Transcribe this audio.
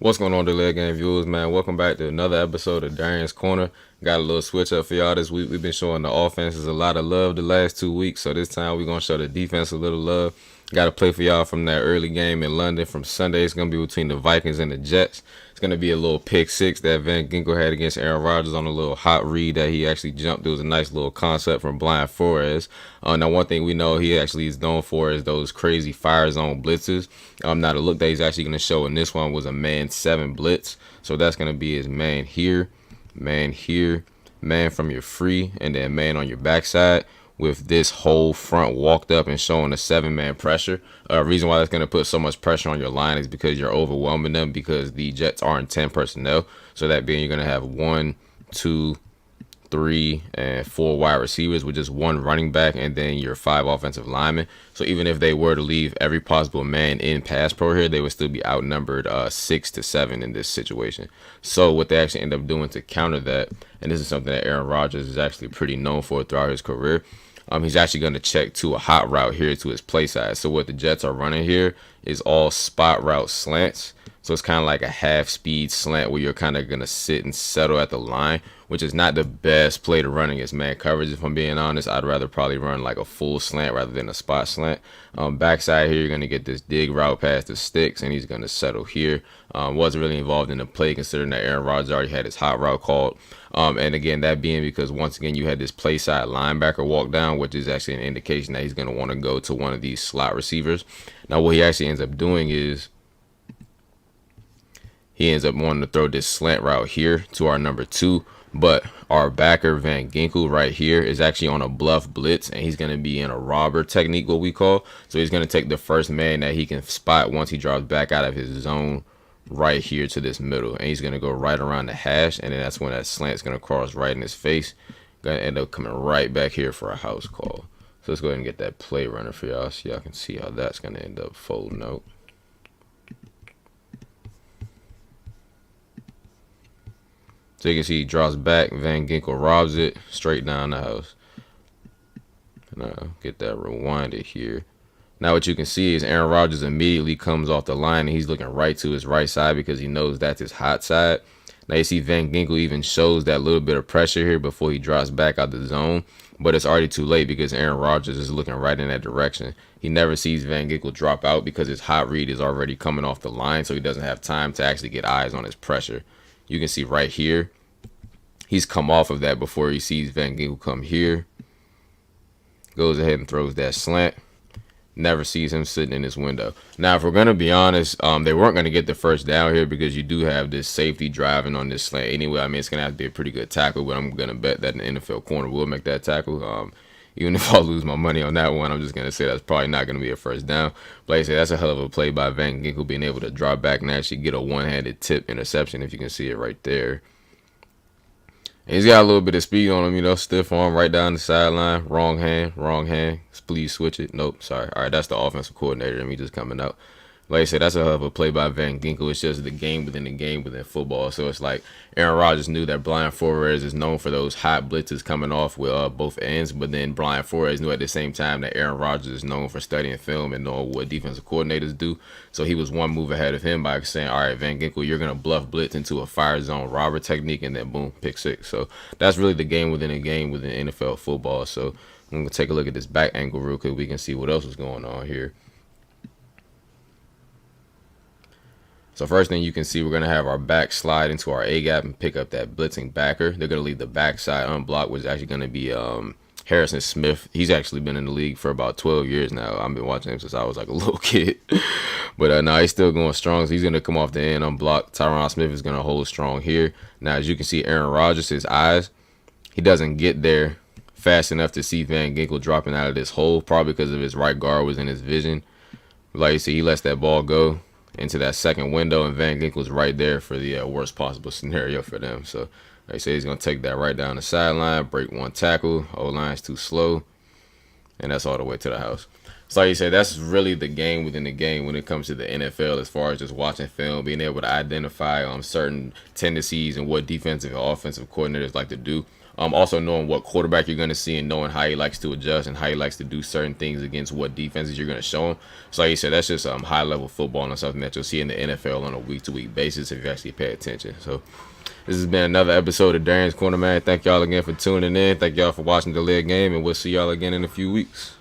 What's going on, the leg game viewers, man? Welcome back to another episode of Darrian's Corner. Got a little switch up for y'all this week. We've been showing the offenses a lot of love the last 2 weeks, so this time we're going to show the defense a little love. Got to play for y'all from that early game in London from Sunday. It's going to be between the Vikings and the Jets. It's going to be a little pick six that Van Ginkel had against Aaron Rodgers on a little hot read that he actually jumped. It was a nice little concept from Brian Flores. Now, one thing we know he actually is known for is those crazy fire zone blitzes. Now, the look that he's actually going to show in this one was a man 7 blitz. So that's going to be his man here, man from your free, and then man on your backside, with this whole front walked up and showing a 7-man pressure. Reason why that's going to put so much pressure on your line is because you're overwhelming them, because the Jets are in 10 personnel. So that being, you're going to have 1, 2, 3, and 4 wide receivers with just 1 running back and then your 5 offensive linemen. So even if they were to leave every possible man in pass pro here, they would still be outnumbered 6-7 in this situation. So what they actually end up doing to counter that, and this is something that Aaron Rodgers is actually pretty known for throughout his career, he's actually going to check to a hot route here to his play side. So what the Jets are running here is all spot route slants. So it's kind of like a half-speed slant where you're kind of going to sit and settle at the line, which is not the best play to run against man coverage. If I'm being honest, I'd rather probably run like a full slant rather than a spot slant. Backside here, you're going to get this dig route past the sticks, and he's going to settle here. Wasn't really involved in the play considering that Aaron Rodgers already had his hot route called. And again, that being because once again, you had this play side linebacker walk down, which is actually an indication that he's going to want to go to one of these slot receivers. Now, what he actually ends up doing is he ends up wanting to throw this slant route here to our number 2. But our backer, Van Ginkel, right here is actually on a bluff blitz, and he's going to be in a robber technique, what we call. So he's going to take the first man that he can spot once he drops back out of his zone right here to this middle. And he's going to go right around the hash, and then that's when that slant's going to cross right in his face. Going to end up coming right back here for a house call. So let's go ahead and get that play runner for y'all so y'all can see how that's going to end up folding out. So you can see he draws back, Van Ginkel robs it straight down the house. And get that rewinded here. Now what you can see is Aaron Rodgers immediately comes off the line, and he's looking right to his right side because he knows that's his hot side. Now you see Van Ginkel even shows that little bit of pressure here before he drops back out the zone. But it's already too late because Aaron Rodgers is looking right in that direction. He never sees Van Ginkel drop out because his hot read is already coming off the line, so he doesn't have time to actually get eyes on his pressure. You can see right here, he's come off of that before he sees Van Ginkel come here. Goes ahead and throws that slant. Never sees him sitting in his window. Now, if we're going to be honest, they weren't going to get the first down here because you do have this safety driving on this slant anyway. I mean, it's going to have to be a pretty good tackle, but I'm going to bet that an NFL corner will make that tackle. Even if I lose my money on that one, I'm just going to say that's probably not going to be a first down. But like I said, that's a hell of a play by Van Ginkel, being able to drop back and actually get a one-handed tip interception, if you can see it right there. And he's got a little bit of speed on him, stiff arm right down the sideline. Wrong hand. Please switch it. Nope, sorry. All right, that's the offensive coordinator and me just coming out. Like I said, that's a hell of a play by Van Ginkel. It's just the game within football. So it's like Aaron Rodgers knew that Brian Flores is known for those hot blitzes coming off with both ends. But then Brian Flores knew at the same time that Aaron Rodgers is known for studying film and knowing what defensive coordinators do. So he was one move ahead of him by saying, all right, Van Ginkel, you're going to bluff blitz into a fire zone robber technique, and then boom, pick six. So that's really the game within NFL football. So I'm going to take a look at this back angle real quick. We can see what else is going on here. So first thing you can see, we're going to have our back slide into our A-gap and pick up that blitzing backer. They're going to leave the backside unblocked, which is actually going to be Harrison Smith. He's actually been in the league for about 12 years now. I've been watching him since I was like a little kid. But now he's still going strong, so he's going to come off the end unblocked. Tyron Smith is going to hold strong here. Now, as you can see, Aaron Rodgers, his eyes, he doesn't get there fast enough to see Van Ginkel dropping out of this hole, probably because of his right guard was in his vision. Like you see, he lets that ball go into that second window, and Van Ginkel's right there for the worst possible scenario for them. So like I say, he's going to take that right down the sideline, break one tackle. O-line's too slow, and that's all the way to the house. So like you say, that's really the game within the game when it comes to the NFL, as far as just watching film, being able to identify certain tendencies and what defensive and offensive coordinators like to do. Also knowing what quarterback you're going to see and knowing how he likes to adjust and how he likes to do certain things against what defenses you're going to show him. So like you said, that's just high level football and something that you'll see in the NFL on a week to week basis if you actually pay attention. So this has been another episode of Darrian's Corner, man. Thank y'all again for tuning in. Thank y'all for watching the leg game, and we'll see y'all again in a few weeks.